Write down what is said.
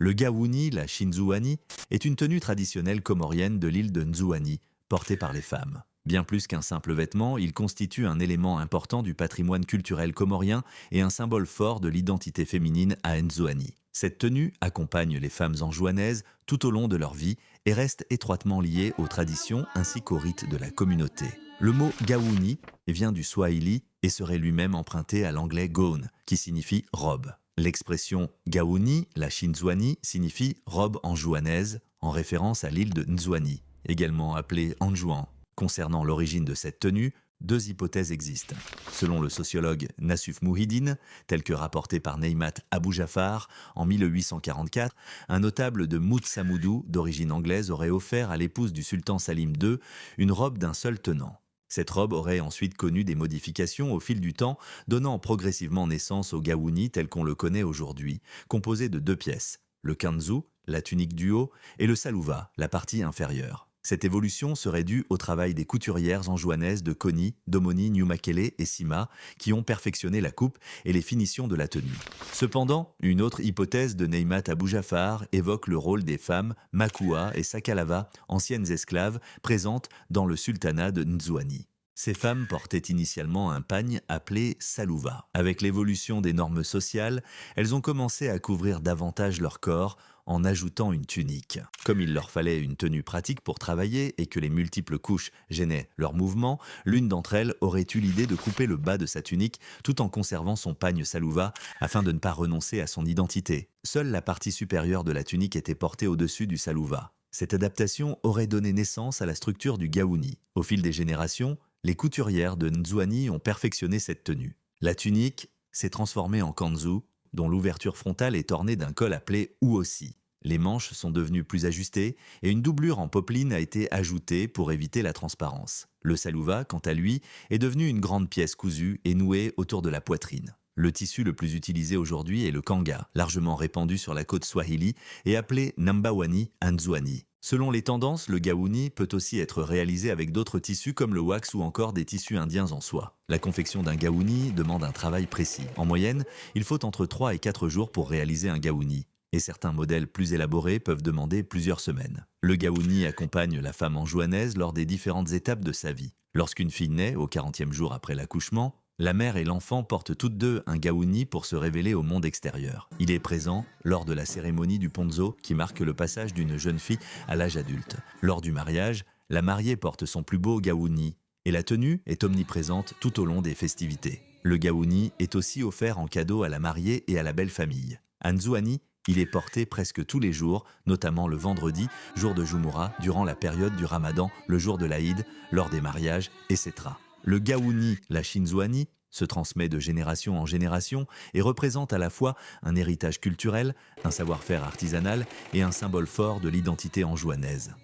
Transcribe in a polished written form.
Le gawuni, la shinzuani, est une tenue traditionnelle comorienne de l'île de Nzouani, portée par les femmes. Bien plus qu'un simple vêtement, il constitue un élément important du patrimoine culturel comorien et un symbole fort de l'identité féminine à Nzouani. Cette tenue accompagne les femmes anjouanaises tout au long de leur vie et reste étroitement liée aux traditions ainsi qu'aux rites de la communauté. Le mot gawuni vient du swahili et serait lui-même emprunté à l'anglais gown, qui signifie robe. L'expression gawuni, la shinzuani, signifie robe anjouanaise, en référence à l'île de Nzouani, également appelée Anjouan. Concernant l'origine de cette tenue, deux hypothèses existent. Selon le sociologue Nassuf Mouhidine, tel que rapporté par Neymat Abou Jafar en 1844, un notable de Moutsamoudou, d'origine anglaise, aurait offert à l'épouse du sultan Salim II une robe d'un seul tenant. Cette robe aurait ensuite connu des modifications au fil du temps, donnant progressivement naissance au gawuni tel qu'on le connaît aujourd'hui, composé de deux pièces, le kanzu, la tunique du haut, et le salouva, la partie inférieure. Cette évolution serait due au travail des couturières anjouanaises de Koni, Domoni, Niumakele et Sima qui ont perfectionné la coupe et les finitions de la tenue. Cependant, une autre hypothèse de Neymat Abou Jafar évoque le rôle des femmes Makua et Sakalava, anciennes esclaves, présentes dans le sultanat de Nzouani. Ces femmes portaient initialement un pagne appelé salouva. Avec l'évolution des normes sociales, elles ont commencé à couvrir davantage leur corps en ajoutant une tunique. Comme il leur fallait une tenue pratique pour travailler et que les multiples couches gênaient leurs mouvements, l'une d'entre elles aurait eu l'idée de couper le bas de sa tunique tout en conservant son pagne salouva afin de ne pas renoncer à son identité. Seule la partie supérieure de la tunique était portée au-dessus du salouva. Cette adaptation aurait donné naissance à la structure du gawuni. Au fil des générations, les couturières de Nzouani ont perfectionné cette tenue. La tunique s'est transformée en kanzu, dont l'ouverture frontale est ornée d'un col appelé uosi. Les manches sont devenues plus ajustées et une doublure en popeline a été ajoutée pour éviter la transparence. Le salouva, quant à lui, est devenu une grande pièce cousue et nouée autour de la poitrine. Le tissu le plus utilisé aujourd'hui est le kanga, largement répandu sur la côte swahili et appelé nambawani Nzouani. Selon les tendances, le gawuni peut aussi être réalisé avec d'autres tissus comme le wax ou encore des tissus indiens en soie. La confection d'un gawuni demande un travail précis. En moyenne, il faut entre 3 et 4 jours pour réaliser un gawuni. Et certains modèles plus élaborés peuvent demander plusieurs semaines. Le gawuni accompagne la femme anjouanaise lors des différentes étapes de sa vie. Lorsqu'une fille naît, au 40e jour après l'accouchement, la mère et l'enfant portent toutes deux un gawuni pour se révéler au monde extérieur. Il est présent lors de la cérémonie du ponzo qui marque le passage d'une jeune fille à l'âge adulte. Lors du mariage, la mariée porte son plus beau gawuni et la tenue est omniprésente tout au long des festivités. Le gawuni est aussi offert en cadeau à la mariée et à la belle famille. À Nzouani, il est porté presque tous les jours, notamment le vendredi, jour de Jumura, durant la période du Ramadan, le jour de l'Aïd, lors des mariages, etc. Le gawuni, la shinzuani, se transmet de génération en génération et représente à la fois un héritage culturel, un savoir-faire artisanal et un symbole fort de l'identité anjouanaise.